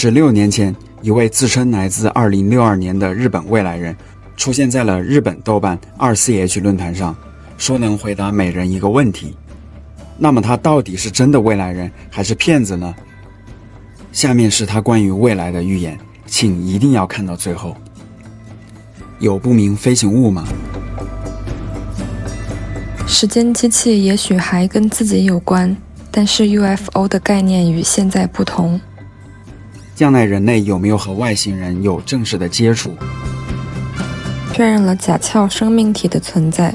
16年前，一位自称来自2062年的日本未来人出现在了日本豆瓣 24H 论坛上，说能回答每人一个问题。那么他到底是真的未来人还是骗子呢？下面是他关于未来的预言，请一定要看到最后。有不明飞行物吗？时间机器也许还跟自己有关，但是 UFO 的概念与现在不同。将来人类有没有和外星人有正式的接触？确认了甲壳生命体的存在。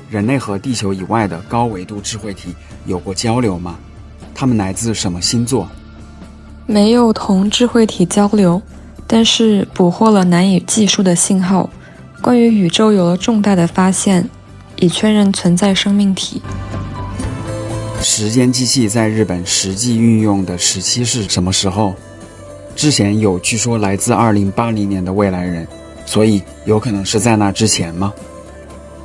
人类和地球以外的高维度智慧体有过交流吗？他们来自什么星座？没有同智慧体交流，但是捕获了难以计数的信号，关于宇宙有了重大的发现，以确认存在生命体。时间机器在日本实际运用的时期是什么时候？之前有据说来自2080年的未来人，所以有可能是在那之前吗？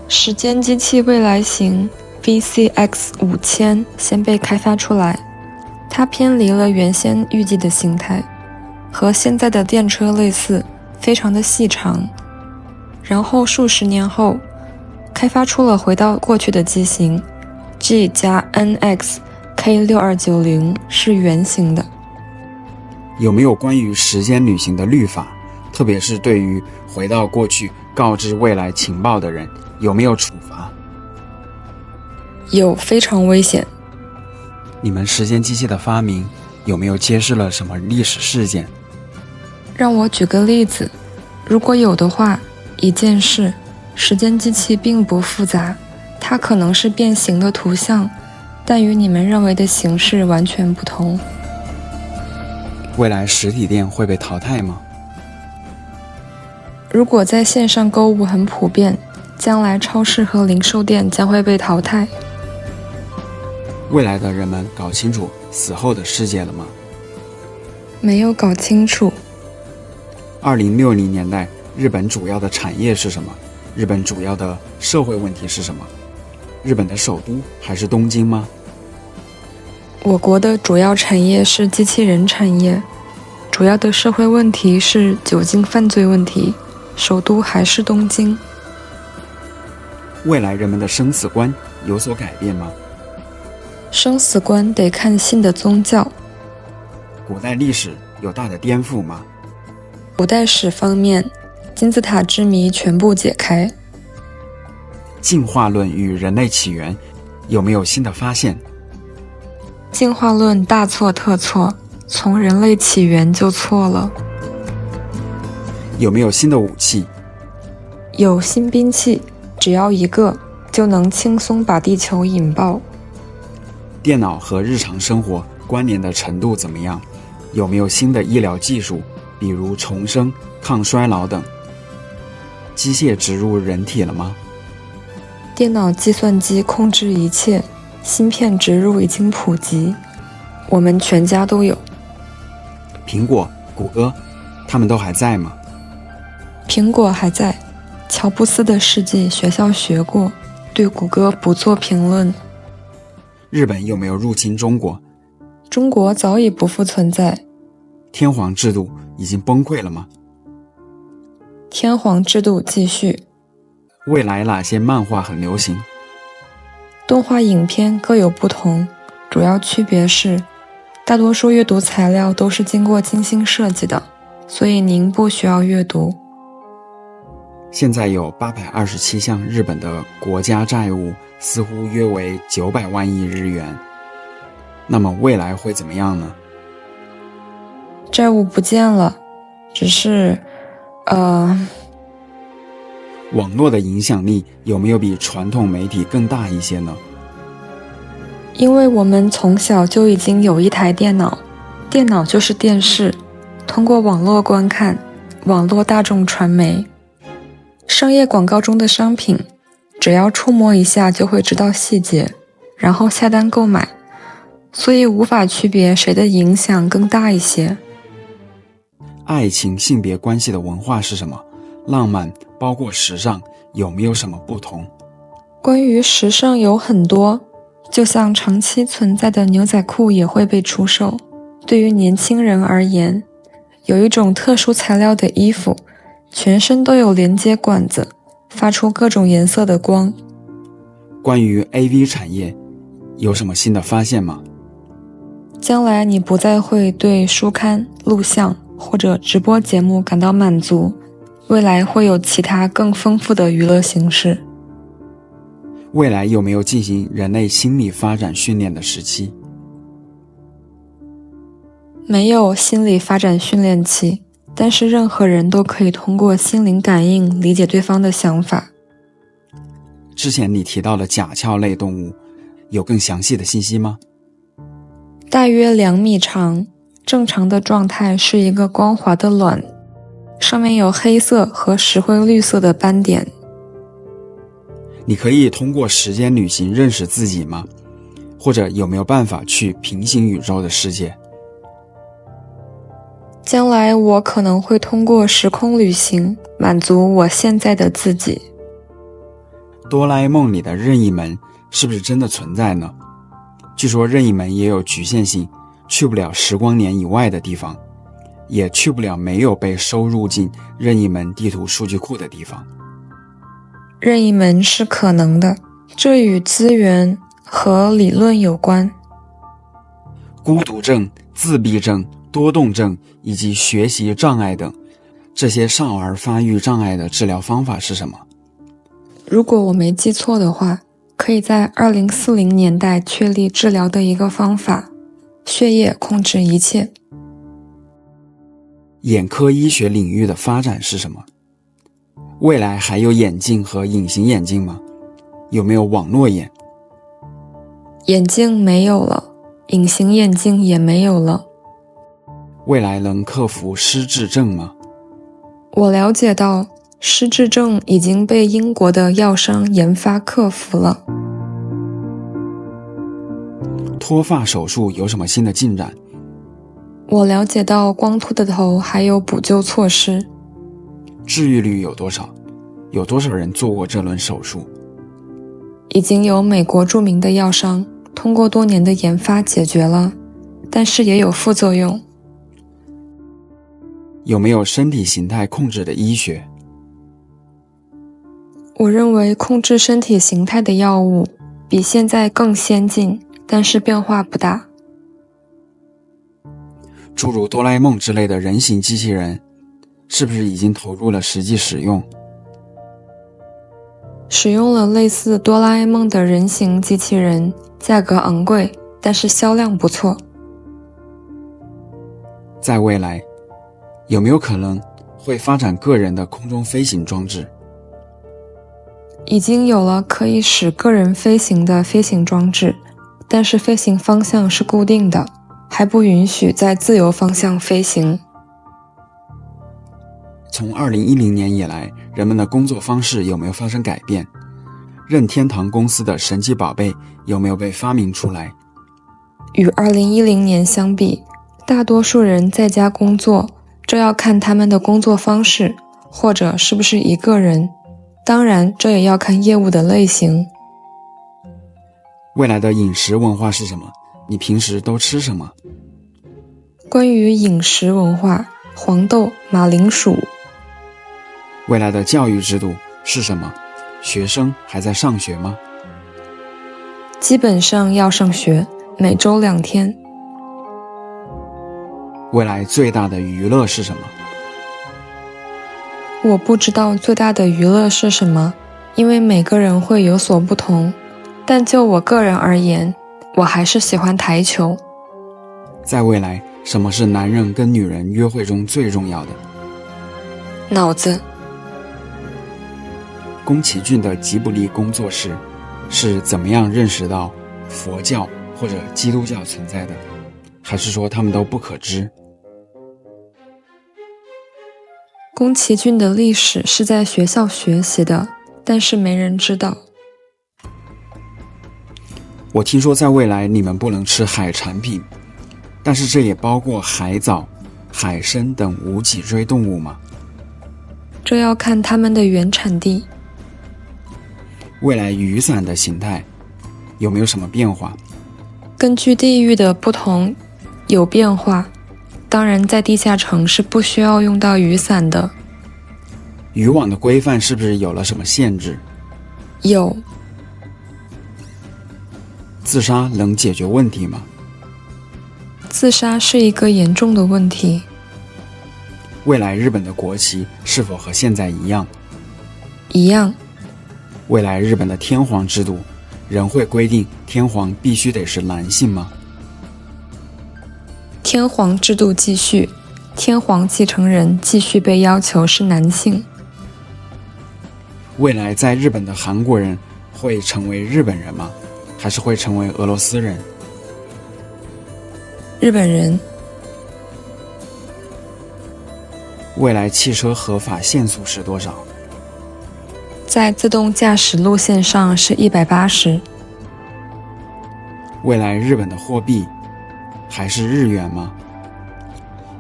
时间机器未来型 VCX5000 先被开发出来，它偏离了原先预计的形态，和现在的电车类似，非常的细长。然后数十年后，开发出了回到过去的机型 G+NX K6290 是圆形的。有没有关于时间旅行的律法，特别是对于回到过去告知未来情报的人，有没有处罚？有，非常危险。你们时间机器的发明有没有揭示了什么历史事件？让我举个例子，如果有的话，一件事，时间机器并不复杂，它可能是变形的图像，但与你们认为的形式完全不同。未来实体店会被淘汰吗？如果在线上购物很普遍，将来超市和零售店将会被淘汰。未来的人们搞清楚死后的世界了吗？没有搞清楚。2060年代，日本主要的产业是什么？日本主要的社会问题是什么？日本的首都还是东京吗？我国的主要产业是机器人产业，主要的社会问题是酒精犯罪问题，首都还是东京。未来人们的生死观有所改变吗？生死观得看信的宗教。古代历史有大的颠覆吗？古代史方面，金字塔之谜全部解开。进化论与人类起源有没有新的发现？进化论大错特错，从人类起源就错了。有没有新的武器？有新兵器，只要一个就能轻松把地球引爆。电脑和日常生活关联的程度怎么样？有没有新的医疗技术，比如重生、抗衰老等？机械植入人体了吗？电脑、计算机控制一切，芯片植入已经普及，我们全家都有。苹果、谷歌，他们都还在吗？苹果还在，乔布斯的事迹学校学过，对谷歌不做评论。日本有没有入侵中国？中国早已不复存在。天皇制度已经崩溃了吗？天皇制度继续。未来哪些漫画很流行？动画影片各有不同，主要区别是，大多数阅读材料都是经过精心设计的，所以您不需要阅读。现在有827项日本的国家债务，似乎约为900万亿日元。那么未来会怎么样呢？债务不见了，只是网络的影响力有没有比传统媒体更大一些呢？因为我们从小就已经有一台电脑，电脑就是电视，通过网络观看，网络大众传媒。商业广告中的商品，只要触摸一下就会知道细节，然后下单购买，所以无法区别谁的影响更大一些。爱情性别关系的文化是什么？浪漫包括时尚有没有什么不同？关于时尚有很多，就像长期存在的牛仔裤也会被出售，对于年轻人而言，有一种特殊材料的衣服，全身都有连接管子，发出各种颜色的光。关于 AV 产业，有什么新的发现吗？将来你不再会对书刊、录像或者直播节目感到满足，未来会有其他更丰富的娱乐形式。未来有没有进行人类心理发展训练的时期？没有心理发展训练期，但是任何人都可以通过心灵感应理解对方的想法。之前你提到的甲壳类动物，有更详细的信息吗？大约2米长，正常的状态是一个光滑的卵，上面有黑色和石灰绿色的斑点。你可以通过时间旅行认识自己吗？或者有没有办法去平行宇宙的世界？将来我可能会通过时空旅行满足我现在的自己。哆啦 A 梦里的任意门是不是真的存在呢？据说任意门也有局限性，去不了时光年以外的地方，也去不了没有被收入进任意门地图数据库的地方。任意门是可能的，这与资源和理论有关。孤独症、自闭症、多动症以及学习障碍等，这些少儿发育障碍的治疗方法是什么？如果我没记错的话，可以在2040年代确立治疗的一个方法，血液控制一切。眼科医学领域的发展是什么？未来还有眼镜和隐形眼镜吗？有没有网络眼？眼镜没有了，隐形眼镜也没有了。未来能克服失智症吗？我了解到，失智症已经被英国的药商研发克服了。脱发手术有什么新的进展？我了解到光秃的头还有补救措施。治愈率有多少？有多少人做过这轮手术？已经有美国著名的药商通过多年的研发解决了，但是也有副作用。有没有身体形态控制的医学？我认为控制身体形态的药物比现在更先进，但是变化不大。诸如哆啦 A 梦之类的人形机器人，是不是已经投入了实际使用？使用了类似哆啦 A 梦的人形机器人，价格昂贵，但是销量不错。在未来，有没有可能会发展个人的空中飞行装置？已经有了可以使个人飞行的飞行装置，但是飞行方向是固定的，还不允许在自由方向飞行。从2010年以来，人们的工作方式有没有发生改变？任天堂公司的神奇宝贝有没有被发明出来？与2010年相比，大多数人在家工作，这要看他们的工作方式，或者是不是一个人。当然，这也要看业务的类型。未来的饮食文化是什么？你平时都吃什么？关于饮食文化，黄豆、马铃薯。未来的教育制度是什么？学生还在上学吗？基本上要上学，每周2天。未来最大的娱乐是什么？我不知道最大的娱乐是什么，因为每个人会有所不同。但就我个人而言，我还是喜欢台球。在未来，什么是男人跟女人约会中最重要的？脑子。宫崎骏的吉卜力工作室是怎么样认识到佛教或者基督教存在的？还是说他们都不可知？宫崎骏的历史是在学校学习的，但是没人知道。我听说在未来你们不能吃海产品，但是这也包括海藻、海参等无脊椎动物吗？这要看它们的原产地。未来雨伞的形态有没有什么变化？根据地域的不同，有变化，当然在地下城是不需要用到雨伞的。渔网的规范是不是有了什么限制？有。自杀能解决问题吗？自杀是一个严重的问题。未来日本的国旗是否和现在一样？一样。未来日本的天皇制度仍会规定天皇必须得是男性吗？天皇制度继续，天皇继承人继续被要求是男性。未来在日本的韩国人会成为日本人吗？还是会成为俄罗斯人？日本人。未来汽车合法限速是多少？在自动驾驶路线上是180。未来日本的货币还是日元吗？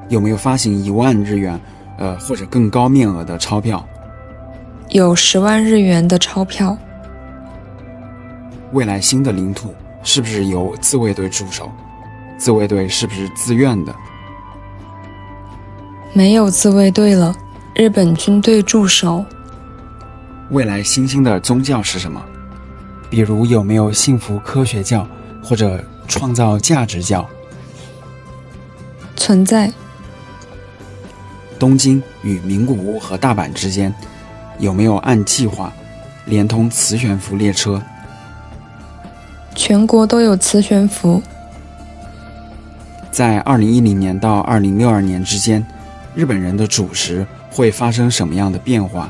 有没有发行1万日元或者更高面额的钞票？有10万日元的钞票。未来新的领土是不是由自卫队驻守？自卫队是不是自愿的？没有自卫队了，日本军队驻守。未来新兴的宗教是什么？比如有没有幸福科学教或者创造价值教？存在。东京与名古屋和大阪之间有没有按计划连通磁悬浮列车？全国都有磁悬浮。在2010年到2062年之间，日本人的主食会发生什么样的变化？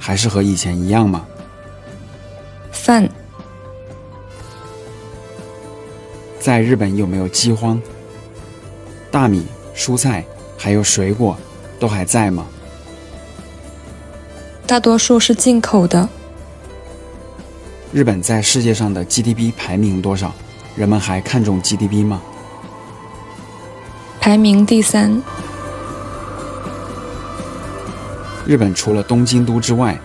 还是和以前一样吗？饭。在日本有没有饥荒？大米、蔬菜还有水果都还在吗？大多数是进口的。日本在世界上的 GDP 排名多少？人们还看重 GDP 吗？排名第3。日本除了东京都之外，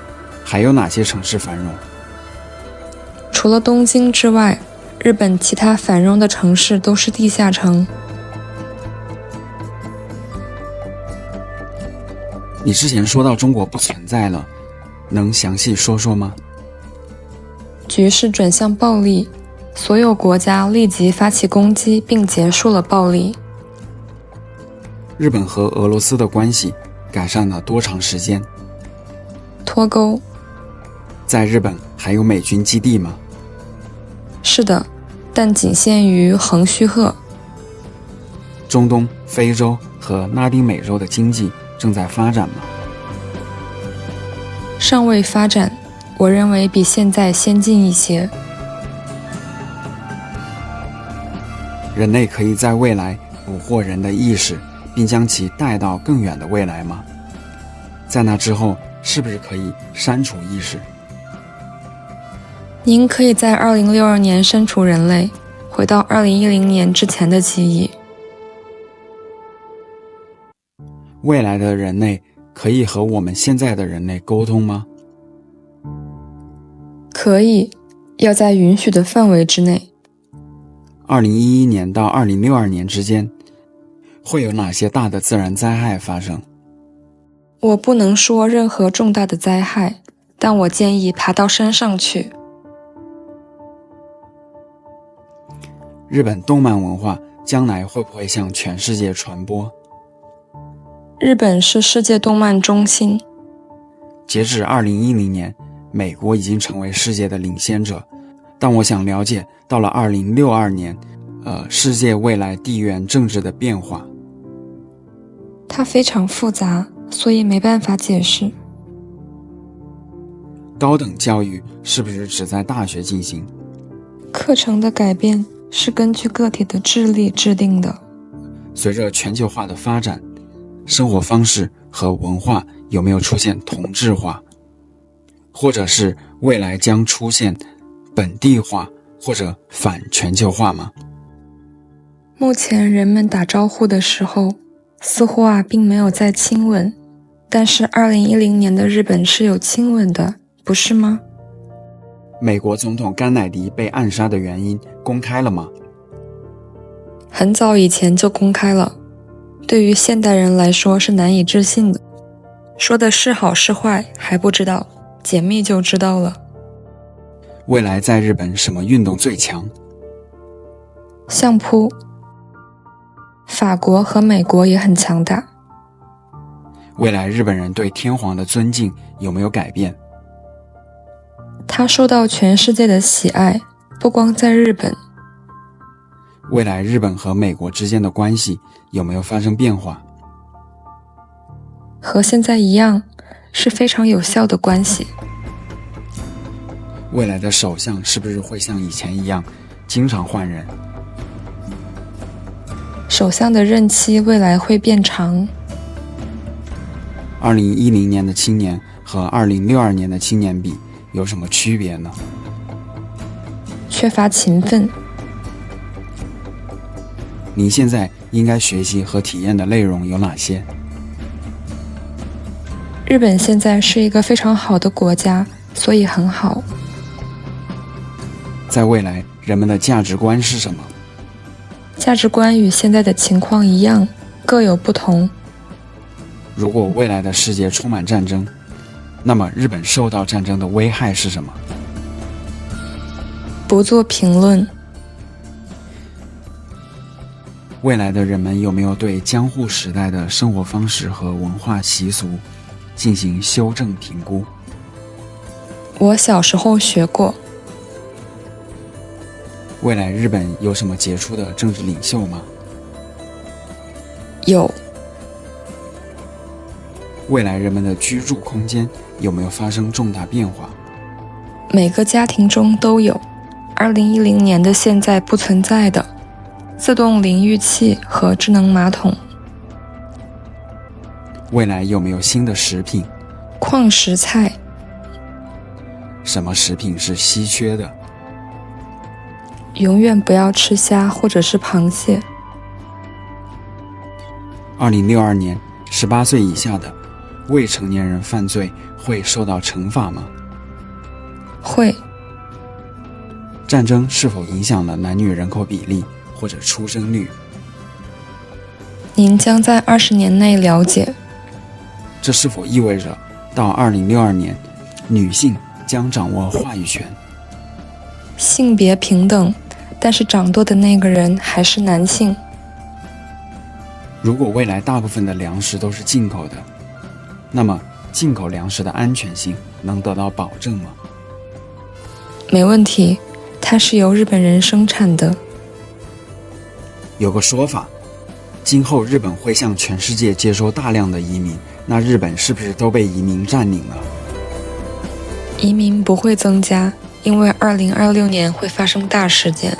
还有哪些城市繁荣？除了东京之外，日本其他繁荣的城市都是地下城。你之前说到中国不存在了，能详细说说吗？局势转向暴力，所有国家立即发起攻击并结束了暴力。日本和俄罗斯的关系改善了多长时间？脱钩。在日本还有美军基地吗？是的，但仅限于横须贺。中东、非洲和拉丁美洲的经济正在发展吗？尚未发展，我认为比现在先进一些。人类可以在未来捕获人的意识，并将其带到更远的未来吗？在那之后，是不是可以删除意识？您可以在2062年删除人类，回到2010年之前的记忆。未来的人类可以和我们现在的人类沟通吗？可以，要在允许的范围之内。2011年到2062年之间，会有哪些大的自然灾害发生？我不能说任何重大的灾害，但我建议爬到山上去。日本动漫文化将来会不会向全世界传播？日本是世界动漫中心。截至2010年，美国已经成为世界的领先者，但我想了解到了2062年，世界未来地缘政治的变化。它非常复杂，所以没办法解释。高等教育是不是只在大学进行？课程的改变是根据个体的智力制定的。随着全球化的发展，生活方式和文化有没有出现同质化？或者是未来将出现本地化或者反全球化吗？目前人们打招呼的时候，似乎并没有在亲吻，但是2010年的日本是有亲吻的，不是吗？美国总统甘乃迪被暗杀的原因公开了吗？很早以前就公开了，对于现代人来说是难以置信的。说的是好是坏还不知道，解密就知道了。未来在日本什么运动最强？相扑。法国和美国也很强大。未来日本人对天皇的尊敬有没有改变？他受到全世界的喜爱，不光在日本。未来日本和美国之间的关系有没有发生变化？和现在一样，是非常有效的关系。未来的首相是不是会像以前一样经常换人？首相的任期未来会变长。2010年的青年和2062年的青年比有什么区别呢？缺乏勤奋。您现在应该学习和体验的内容有哪些？日本现在是一个非常好的国家，所以很好。在未来，人们的价值观是什么？价值观与现在的情况一样，各有不同。如果未来的世界充满战争，那么日本受到战争的危害是什么？不做评论。未来的人们有没有对江户时代的生活方式和文化习俗进行修正评估？我小时候学过。未来日本有什么杰出的政治领袖吗？有。未来人们的居住空间有没有发生重大变化？每个家庭中都有。2010年的现在不存在的自动淋浴器和智能马桶。未来有没有新的食品？矿石菜。什么食品是稀缺的？永远不要吃虾或者是螃蟹。2062年，18岁以下的未成年人犯罪会受到惩罚吗？会。战争是否影响了男女人口比例或者出生率？您将在20年内了解。这是否意味着到2062年，女性将掌握话语权？性别平等，但是掌舵的那个人还是男性。如果未来大部分的粮食都是进口的，那么进口粮食的安全性能得到保证吗？没问题，它是由日本人生产的。有个说法，今后日本会向全世界接收大量的移民，那日本是不是都被移民占领了？移民不会增加，因为2026年会发生大事件。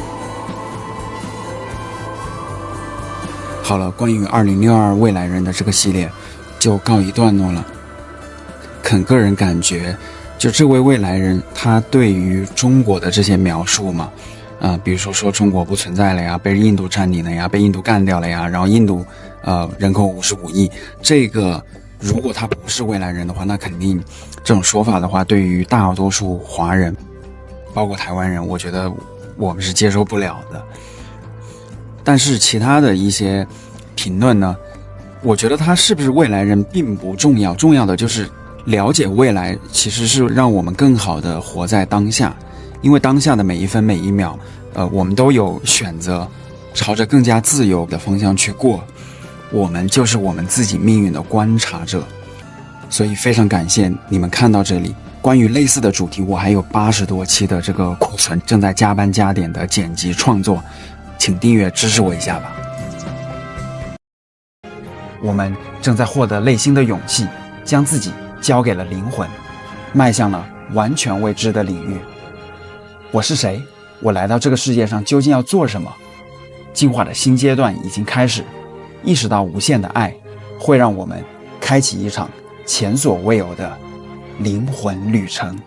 好了，关于2062未来人的这个系列就告一段落了。肯个人感觉，就这位未来人他对于中国的这些描述嘛，比如说中国不存在了呀，被印度占领了呀，被印度干掉了呀，然后印度人口55亿，这个如果他不是未来人的话，那肯定这种说法的话，对于大多数华人，包括台湾人，我觉得我们是接受不了的。但是其他的一些评论呢，我觉得他是不是未来人并不重要，重要的就是了解未来，其实是让我们更好的活在当下，因为当下的每一分每一秒，我们都有选择，朝着更加自由的方向去过，我们就是我们自己命运的观察者。所以非常感谢你们看到这里，关于类似的主题，我还有80多期的这个库存，正在加班加点的剪辑创作，请订阅支持我一下吧。我们正在获得内心的勇气，将自己交给了灵魂，迈向了完全未知的领域。我是谁？我来到这个世界上究竟要做什么？进化的新阶段已经开始，意识到无限的爱会让我们开启一场前所未有的灵魂旅程。